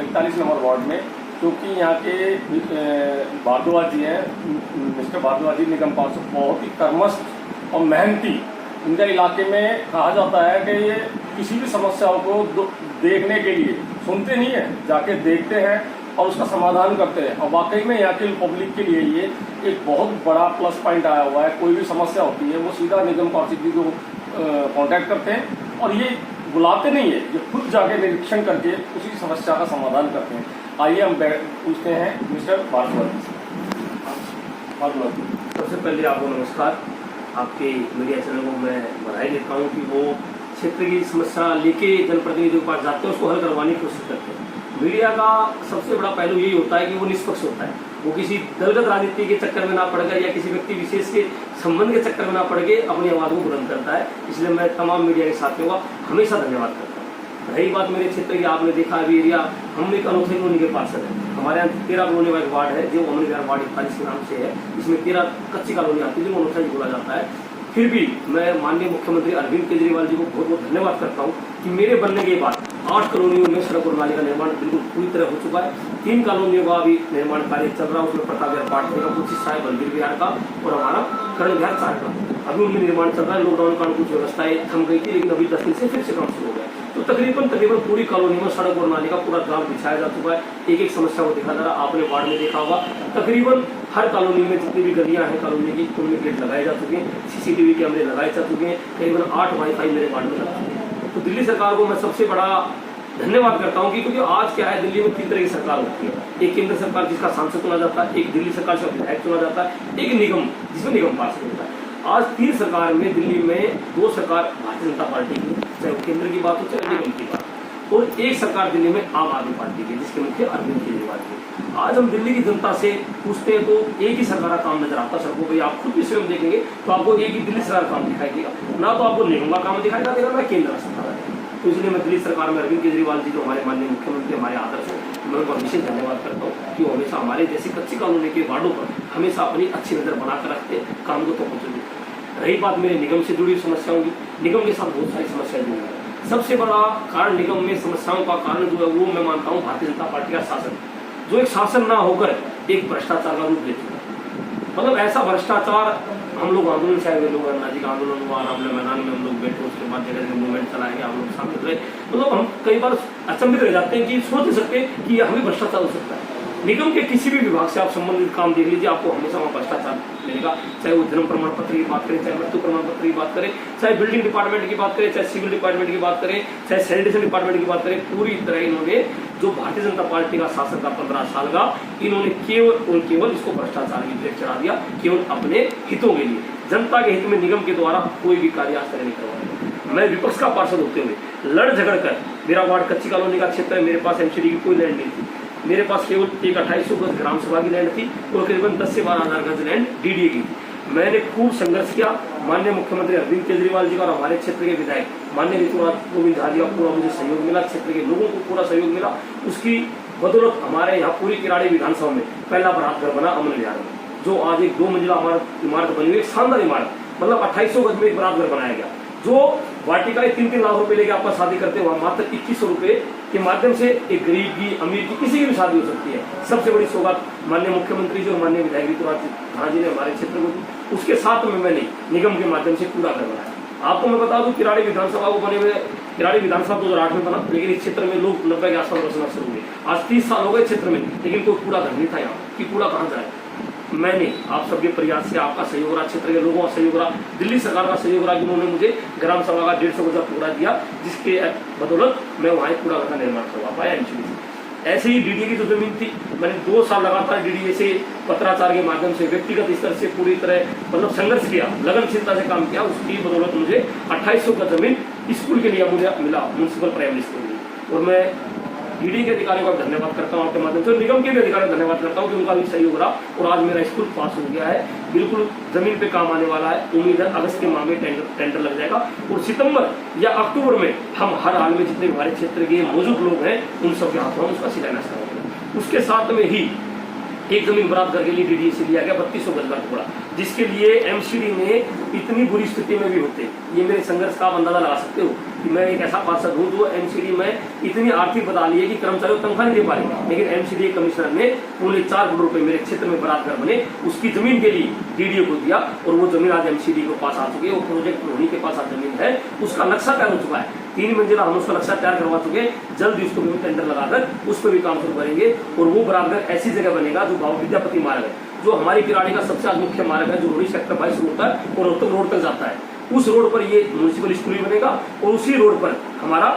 41 number ward में, क्योंकि यहाँ के भारद्वाज जी हैं, मिस्टर भारद्वाज जी निगम पार्षद बहुत ही कर्मठ और मेहनती। इनका इलाके में कहा जाता है कि ये किसी भी समस्याओं को देखने के लिए सुनते नहीं हैं, जाके देखते हैं और उसका समाधान करते हैं। और वाकई में यहाँ के पब्लिक के लिए ये एक बहुत बड़ा प्लस पॉइंट आया हुआ है। कोई भी समस्या होती है वो सीधा निगम पार्षद जी को कांटेक्ट करते हैं और ये बुलाते नहीं है, ये खुद जाके निरीक्षण करके उसी समस्या का समाधान करते हैं। आइए हम पूछते हैं मिस्टर भारद्वाज से। सबसे पहले आपको नमस्कार। आपके मीडिया चैनल को मैं बधाई देता हूँ कि वो क्षेत्र की समस्या लेके जनप्रतिनिधियों के पास जाते हैं, उसको हल करवाने की कोशिश करते हैं। मीडिया का सबसे बड़ा पहलू यही होता है कि वो निष्पक्ष होता है, वो किसी दलगत राजनीति के चक्कर में ना पड़ गए या किसी व्यक्ति विशेष के संबंध के चक्कर में ना पड़ के अपनी आवाज़ को बुलंद करता है। इसलिए मैं तमाम मीडिया के साथियों का हमेशा धन्यवाद करता हूँ। रही बात मेरे क्षेत्र की, आपने देखा अभी एरिया हम एक अनोखे कॉलोनी के पार्षद है। हमारे यहाँ 13 कॉलोनी वाइज वार्ड है जो अमन विहार वार्ड 41 के नाम से है। इसमें 13 कच्ची कॉलोनी आती है जो अनोखा बोला जाता है। फिर भी मैं माननीय मुख्यमंत्री अरविंद केजरीवाल जी को बहुत बहुत धन्यवाद करता हूँ कि मेरे बनने के बाद 8 कॉलोनियों में सड़क और नाली का निर्माण बिल्कुल पूरी तरह हो चुका है। 3 कॉलोनियों का अभी निर्माण कार्य चल रहा है। उसमें प्रताप विहार पाटने का कुछ हिस्सा है, बलबीर विहार का और हमारा कर्ण विहार 4 का अभी उनमें निर्माण चल रहा है। लॉकडाउन कारण कुछ व्यवस्थाएं थम गई थी, लेकिन अभी 10 दिन से फिर से काम शुरू हो गया। तो तकरीबन पूरी कॉलोनी में सड़क और नाली का पूरा जाल बिछाया जा चुका है। एक एक समस्या को देखा जा रहा है। आपने वार्ड में देखा होगा, तकरीबन हर कॉलोनी में जितनी भी गलियां हैं कॉलोनी की, उनमें गेट लगाए जा चुके हैं, CCTV कैमरे लगाए जा चुके हैं, करीबन 8 वाईफाई मेरे वार्ड में लग चुके हैं। तो दिल्ली सरकार को मैं सबसे बड़ा धन्यवाद करता हूँ कि क्योंकि आज क्या है, दिल्ली में 3 तरह की सरकार होती है। एक केंद्र सरकार जिसका सांसद चुना जाता है, एक दिल्ली सरकार से विधायक चुना जाता है, एक निगम जिसमें निगम पार्षद होता है। आज 3 सरकार में दिल्ली में 2 सरकार भारतीय जनता पार्टी की, चाहे केंद्र की बात हो चाहे निगम की बात, और एक सरकार दिल्ली में आम आदमी पार्टी की जिसके मुख्य अरविंद केजरीवाल जी। आज हम दिल्ली की जनता से पूछते हैं तो एक ही सरकार का काम नजर आता है सड़कों पर। आप खुद भी स्वयं देखेंगे तो आपको एक ही दिल्ली सरकार काम दिखाई देगा, ना तो आपको निगम का काम दिखाई देगा ना केंद्र सरकार। तो इसलिए मैं दिल्ली सरकार में अरविंद केजरीवाल जी जो हमारे माननीय मुख्यमंत्री हमारे आदर्श हैं, मैं उनका विशेष धन्यवाद करता हूँ कि वो हमेशा हमारे जैसी कच्ची कॉलोनी के वार्डों पर हमेशा अपनी अच्छी नजर बनाकर रखते हैं, काम को तो पहुँचेंगे। रही बात मेरे निगम से जुड़ी समस्याओं की, निगम के साथ बहुत सारी समस्याएं जुड़ी हैं। सबसे बड़ा कारण निगम में समस्याओं का कारण जो है वो मैं मानता हूँ भारतीय जनता पार्टी का शासन, जो एक शासन ना होकर एक भ्रष्टाचार का रूप ले चुका है। मतलब ऐसा भ्रष्टाचार, हम लोग आंदोलन से आए हुए लोग, अन्ना जी का आंदोलन हुआ, रामले मैदान में हम लोग बैठे, उसके बाद जगह जगह मूवमेंट चलाए गए, हम लोग शामिल रहे। मतलब हम कई बार अचंभित रह जाते हैं कि सोच नहीं सकते कि यह हमें भ्रष्टाचार हो सकता है। निगम के किसी भी विभाग से आप संबंधित काम देख लीजिए, आपको हमेशा वहाँ भ्रष्टाचार मिलेगा। चाहे वो जन्म प्रमाण पत्र की बात करें, चाहे मृत्यु प्रमाण पत्र की बात करें, चाहे बिल्डिंग डिपार्टमेंट की बात करें, चाहे सिविल डिपार्टमेंट की बात करें, चाहे सैनिटेशन डिपार्टमेंट की बात करें, पूरी तरह इन्होंने जो भारतीय जनता पार्टी का शासन का 15 साल का, इन्होंने केवल और केवल इसको भ्रष्टाचार की ब्रेक चढ़ा दिया, केवल अपने हितों के लिए। जनता के हित में निगम के द्वारा कोई भी कार्य आज तक नहीं करवाया। मैं विपक्ष का पार्षद होते हुए लड़ झगड़ कर, मेरा वार्ड कच्ची कॉलोनी का क्षेत्र है, मेरे पास MCD की कोई लैंड नहीं थी। मेरे पास केवल एक 2800 गज ग्राम सभा की लैंड थी और करीबन 10 से 12 हज़ार गज लैंड DDA की थी। मैंने खूब संघर्ष किया। माननीय मुख्यमंत्री अरविंद केजरीवाल जी का और हमारे क्षेत्र के विधायक माननीय ऋतुराज गोविंद झा जी का पूरा मुझे सहयोग मिला, क्षेत्र के लोगों को पूरा सहयोग मिला। उसकी बदौलत हमारे यहाँ पूरी किराड़ी विधानसभा में पहला बरात घर बना अमन विहार में, जो आज एक 2 मंजिला इमारत बनी हुई, एक शानदार इमारत। मतलब 2800 गज में एक बरात घर बनाया गया। जो वाटिका 3-3 लाख रुपए लेके आपका शादी करते हैं, वहाँ मात्र 2100 रुपए के माध्यम से एक गरीब की, अमीर की, किसी की भी शादी हो सकती है। सबसे बड़ी सौगात माननीय मुख्यमंत्री जी और माननीय विधायक ऋतुराज झा जी ने हमारे क्षेत्र को दी। उसके साथ में मैंने निगम के माध्यम से पूरा घर बनाया। आपको मैं बता दूं, किराड़ी विधानसभा को बने हुए, किराड़ी विधानसभा 2008 में बना, लेकिन इस क्षेत्र में लोग 90 के आसपास बसना शुरू हुए। आज 30 साल हो गए क्षेत्र में, लेकिन कोई पूरा घर नहीं था यहाँ कि पूरा कहाँ जाए। मैंने आप सबके प्रयास से, आपका सहयोग रहा, क्षेत्र के लोगों का सहयोग रहा, दिल्ली सरकार का सहयोग रहा, जिन्होंने मुझे ग्राम सभा का 150 गज पूरा दिया, जिसके बदौलत मैं वहाँ पूरा घर का निर्माण करवा पाया MCD से। ऐसे ही DDA की जो जमीन थी, मैंने 2 साल लगातार DDA से पत्राचार के माध्यम से व्यक्तिगत स्तर से पूरी तरह मतलब संघर्ष किया, लगनशीलता से काम किया। उसकी बदौलत मुझे 2800 का जमीन स्कूल के लिए मुझे मिला, म्यूनसिपल प्राइमरी स्कूल में। और मैं DDA के अधिकारियों का धन्यवाद करता हूँ आपके माध्यम से, निगम के भी अधिकारियों का धन्यवाद करता हूँ कि उनका भी सहयोग रहा और आज मेरा स्कूल पास हो गया है। बिल्कुल जमीन पे काम आने वाला है। उम्मीद है अगस्त के माह में टेंडर लग जाएगा और सितंबर या अक्टूबर में हम हर हाल में जितने हमारे क्षेत्र के मौजूद लोग हैं उन सबके हाथों में उसका शिलान्यास करेंगे। उसके साथ में ही एक जमीन बरात घर के लिए DDA से लिया गया 3200 गज का टुकड़ा, जिसके लिए MCD में इतनी बुरी स्थिति में भी होते, ये मेरे संघर्ष का आप अंदाजा लगा सकते हो। कि मैं एक ऐसा पार्षद हूँ जो एमसीडी में इतनी आर्थिक बता ली है कि कर्मचारियों को तनख्वाह नहीं दे पा रहे, लेकिन एमसीडी कमिश्नर ने 4.25 करोड़ रुपए मेरे क्षेत्र में बरात घर बने उसकी जमीन के लिए डीडीओ को दिया, और वो जमीन आज एमसीडी के पास आ चुकी है। वो प्रोजेक्ट रोहिणी के पास आज जमीन है, उसका नक्शा तैयार हो चुका है, 3 मंजिला हम उसका नक्शा तैयार करवा चुके हैं। जल्द उसको भी टेंडर लगाकर उस पर भी काम शुरू करेंगे, और वो बरात घर ऐसी जगह बनेगा जो बाबा विद्यापति मार्ग है, जो हमारी किराड़ी का सबसे मुख्य मार्ग है, जो रोहिणी सेक्टर 22 रोड तक और रोहतक रोड तक जाता है। उस रोड पर ये म्यूनिसिपल स्कूल भी बनेगा, और उसी रोड पर हमारा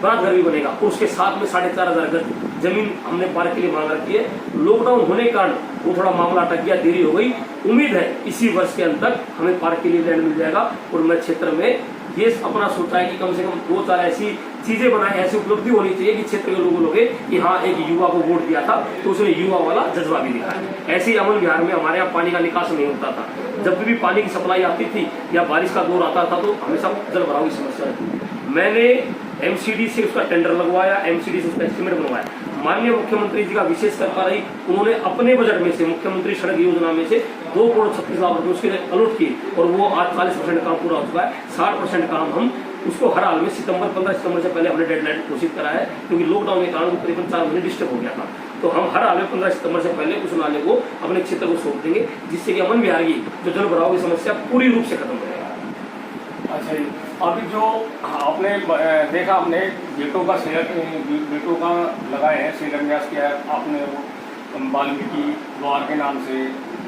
बरात घर भी बनेगा, और उसके साथ में 4,500 गज जमीन हमने पार्क के लिए मांग रखी है। लॉकडाउन होने के कारण वो थोड़ा मामला अटक गया, देरी हो गई। उम्मीद है इसी वर्ष के अंत तक हमें पार्क के लिए लैंड मिल जाएगा, और मैं क्षेत्र में ये अपना सोचा है कि कम से कम 2-4 ऐसी चीजें बनाए, ऐसी उपलब्धि होनी चाहिए कि क्षेत्र के लोगों लगे कि हाँ एक युवा को वोट दिया था तो उसने युवा वाला जज्बा भी दिखा है। ऐसे ही अमन विहार में हमारे यहाँ पानी का निकास नहीं होता था, जब भी पानी की सप्लाई आती थी या बारिश का दौर आता था तो हमेशा जल भराव की समस्या रहती। मैंने एमसीडी से उसका टेंडर लगवाया, एमसीडी से उसका एस्टीमेट बनवाया। माननीय मुख्यमंत्री जी का विशेष कृपा रही, उन्होंने अपने बजट में से मुख्यमंत्री सड़क योजना में से 2,36,00,000 रुपए उसके लिए अलॉट किए, और वो आज 40% काम पूरा हो चुका है। 60% काम हम उसको हर हाल में 15 सितंबर से पहले हमने डेडलाइन घोषित करा है, क्योंकि लॉकडाउन के कारण करीबन 4 महीने डिस्टर्ब हो गया था। तो हम हर हाल में 15 सितंबर से पहले उस नाले को अपने क्षेत्र को सौंप देंगे, जिससे कि अमन विहार की जो जल भराव की समस्या पूरी रूप से खत्म हो जाएगा। अच्छा जी, अभी जो आपने देखा, हमने गेटों का लगाए हैं, शिलान्यास किया है आपने, वो वाल्मीकि द्वार के नाम से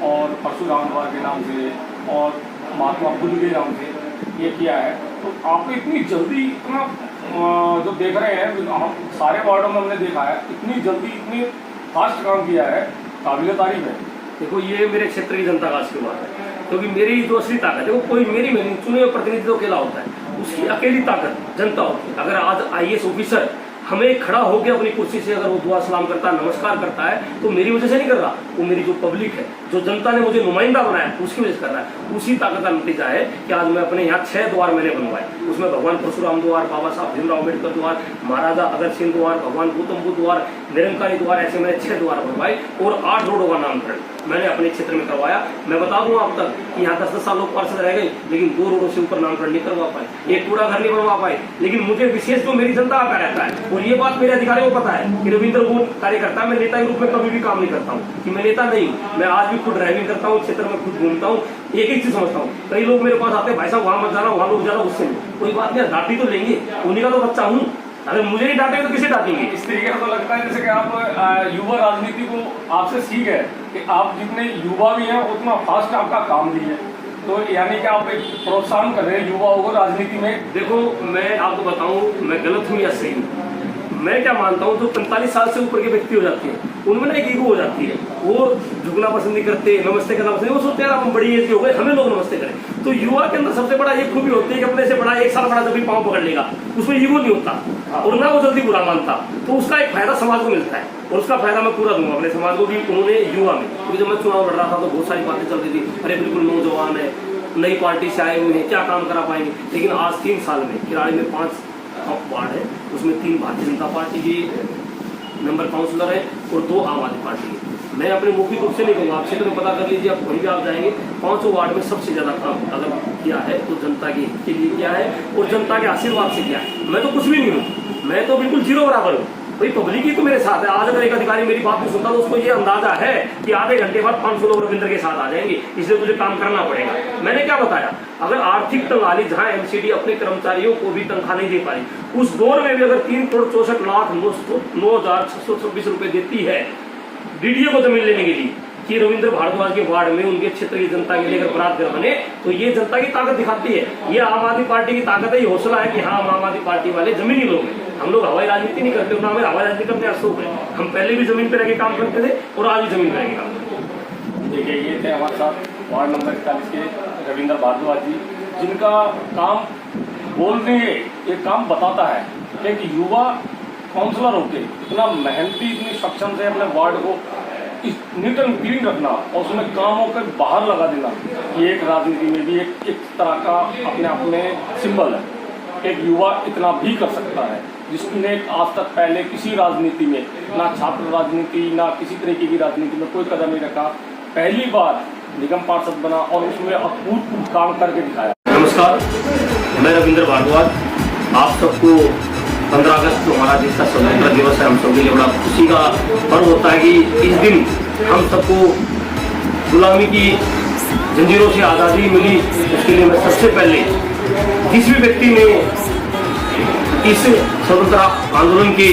और परशुराम द्वार के नाम से और महात्मा बुद्ध के नाम से ये किया है। तो आपको इतनी जल्दी इतना जो देख रहे हैं, हम सारे वार्डों में हमने देखा है, इतनी जल्दी इतनी फास्ट काम किया है, काबिल तारीफ है। देखो ये मेरे क्षेत्र की जनता का आशीर्वाद है, क्योंकि मेरी जो असली ताकत है वो कोई मेरी चुने हुए प्रतिनिधि तो अकेला होता है, उसकी अकेली ताकत जनता होती है। अगर आज IAS ऑफिसर हमें खड़ा होकर अपनी कुर्सी से अगर वो दुआ सलाम करता है, नमस्कार करता है, तो मेरी वजह से नहीं कर रहा, वो मेरी जो पब्लिक है, जो जनता ने मुझे नुमाइंदा बनाया, उसकी वजह से कर रहा है। उसी ताकत का नतीजा है कि आज मैं अपने यहाँ 6 द्वार मैंने बनवाए, उसमें भगवान परशुराम द्वार, बाबा साहब भीमराव अम्बेडकर द्वार, महाराजा अगस्त सिंह द्वार, भगवान गौतम बुद्ध द्वार, निरंकारी द्वार, ऐसे मैंने 6 द्वार बनवाए, और 8 रोडों का नामकरण मैंने अपने क्षेत्र में करवाया। मैं बता दूं आप तक कि यहाँ 10-10 साल लोग पार्षद रह गए, लेकिन 2 रोडों से ऊपर नामकरण नहीं करवा पाए, एक कूड़ा घर नहीं बनवा पाए। लेकिन मुझे विशेष जो मेरी जनता का रहता है, और ये बात मेरे अधिकारियों को पता है कि रविंद्र वो कार्यकर्ता, मैं नेता के रूप में कभी भी काम नहीं करता हूँ, कि मैं नेता नहीं हूँ। मैं आज भी खुद ड्राइविंग करता हूँ, क्षेत्र में खुद घूमता हूँ, एक चीज समझता हूँ। कई लोग मेरे पास आते हैं, भाई साहब वहां मत जाना, वहां लोग ज्यादा गुस्से में, कोई बात नहीं, डांटी तो लेंगे, उन्हीं का तो बच्चा हूँ, अगर मुझे नहीं डांटेंगे तो किसे डांटेंगे। इस तरीके से तो लगता है जैसे कि आप युवा राजनीति को आपसे सीख है कि आप जितने युवा भी हैं उतना फास्ट आपका काम भी है, तो यानी कि आप एक प्रोत्साहन कर रहे हैं युवाओं को राजनीति में। देखो मैं आपको बताऊं, मैं गलत हूं या सही हूं, मैं क्या मानता हूं, जो 45 साल से ऊपर के व्यक्ति हो जाते हैं उनमें ना एक ईगो हो जाती है, वो झुकना पसंद नहीं करते, नमस्ते करना पसंद नहीं, वो सोचते हैं हम बड़ी एज के हो गए, हमें लोग नमस्ते करें। तो युवा के अंदर सबसे बड़ा ये खूबी होती है कि अपने से बड़ा 1 साल बड़ा जब भी पाँव पकड़ लेगा, उसमें ईगो नहीं होता और ना वो जल्दी बुरा मानता, तो उसका एक फायदा समाज को मिलता है, और उसका फायदा मैं पूरा दूंगा अपने समाज को भी। उन्होंने युवा में, क्योंकि जब मैं चुनाव लड़ रहा था तो बहुत सारी बातें चल रही थी, अरे बिल्कुल नौजवान है, नई पार्टी से आए हुए हैं, क्या काम करा पाएंगे। लेकिन आज 3 साल में किराड़ी में 5 वार्ड है, उसमें 3 भारतीय जनता पार्टी के मेंबर काउंसिलर है और 2 आम आदमी पार्टी के। मैं अपने मौखिक रूप से नहीं कहूँगा, आप क्षेत्र में पता कर लीजिए, आप कहीं भी आप जाएंगे, 5 वार्ड में सबसे ज्यादा काम अगर किया है तो जनता के लिए किया है, और जनता के आशीर्वाद से किया है। मैं तो कुछ भी नहीं हूँ, मैं तो बिल्कुल जीरो बराबर हूँ, भाई पब्लिक ही तो मेरे साथ है। आज अगर एक अधिकारी मेरी बात नहीं सुनता तो उसको ये अंदाजा है कि आधे घंटे बाद 500 लोग रविंद्र के साथ आ जाएंगे, इसलिए तुझे काम करना पड़ेगा। मैंने क्या बताया, अगर आर्थिक तंगाली जहां एमसीडी अपने कर्मचारियों को भी तनख्वाह नहीं दे पाई, उस दौर में भी अगर 3,64,09,626 रुपए देती है डीडीओ को जमीन लेने के लिए, कि रविंद्र भारद्वाज के वार्ड में उनके क्षेत्र की जनता के लिए अगर बरात घर बने, तो ये जनता की ताकत दिखाती है। ये आम आदमी पार्टी की ताकत है, ये हौसला है कि हाँ हम आम आदमी पार्टी वाले जमीनी लोग हैं, हम लोग हवाई राजनीति नहीं करते, ना हमें हवाई राजनीति करने का शौक है। हम पहले भी जमीन पे रह के काम करते थे और आज भी जमीन पे रह के काम करते हैं। देखिए ये थे हमारे साथ वार्ड नंबर 41 के रविंद्र भारद्वाज जी, जिनका काम बोलने ये काम बताता है कि एक युवा काउंसलर होके इतना मेहनती, इतनी सक्षम से अपने वार्ड को नीट एंड क्लीन रखना और उसमें कामों के बाहर लगा देना, ये एक राजनीति में भी एक तरह का अपने आप में सिंबल है। एक युवा इतना भी कर सकता है जिसने आज तक पहले किसी राजनीति में, ना छात्र राजनीति ना किसी तरीके की राजनीति में कोई कदम नहीं रखा, पहली बार निगम पार्षद बना और उसमें अभूतपूर्व काम करके दिखाया। नमस्कार, मैं रविंद्र भारद्वाज, आप सबको 15 अगस्त जो हमारा देश का स्वतंत्रता दिवस है, हम सबके लिए बड़ा खुशी का पर्व होता है कि इस दिन हम सबको गुलामी की जंजीरों से आज़ादी मिली। उसके लिए मैं सबसे पहले जिस भी व्यक्ति ने इस स्वतंत्रता आंदोलन के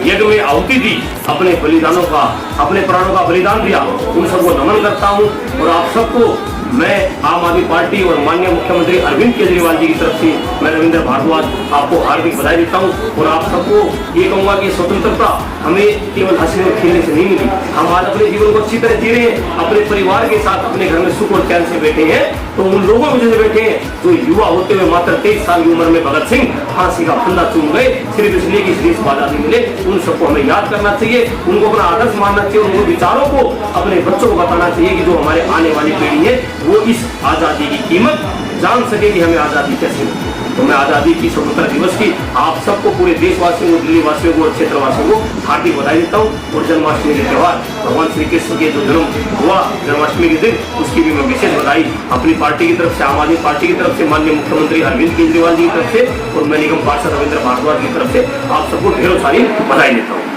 यज्ञ में आहुति दी, अपने बलिदानों का, अपने प्राणों का बलिदान दिया, उन सबको नमन करता हूँ। और आप सबको मैं आम आदमी पार्टी और माननीय मुख्यमंत्री अरविंद केजरीवाल जी की तरफ से मैं रविंद्र भारद्वाज आपको हार्दिक बधाई देता हूँ। और आप सबको ये कहूँगा कि स्वतंत्रता हमें केवल हंसने और खेलने से नहीं मिली। हम आज अपने जीवन को अच्छी तरह जी रहे हैं, अपने परिवार के साथ अपने घर में सुख और चैन से बैठे हैं। तो उन लोगों में जैसे बैठे हैं जो युवा होते हुए मात्र 23 साल की उम्र में भगत सिंह फांसी का फंदा चूम गए सिर्फ इसलिए कि इस देश को आजादी मिले, उन सबको हमें याद करना चाहिए, उनको अपना आदर्श मानना चाहिए, उनको विचारों को अपने बच्चों को बताना चाहिए कि जो हमारे आने वाली पीढ़ी है वो इस आजादी की कीमत जान सके कि हमें आजादी कैसे मिली। तो मैं आजादी की स्वतंत्रता दिवस की आप सबको, पूरे देशवासियों को, दिल्ली वासियों को और क्षेत्रवासियों को हार्दिक बधाई देता हूँ। और जन्माष्टमी के त्यौहार भगवान श्री कृष्ण के जो जन्म हुआ जन्माष्टमी के दिन, उसकी भी मैं विशेष बधाई अपनी पार्टी की तरफ से, आम आदमी पार्टी की तरफ से, माननीय मुख्यमंत्री अरविंद केजरीवाल जी की तरफ से और मैं निगम पार्षद रविंद्र भारद्वाज की तरफ से आप सबको ढेरों सारी बधाई देता हूँ।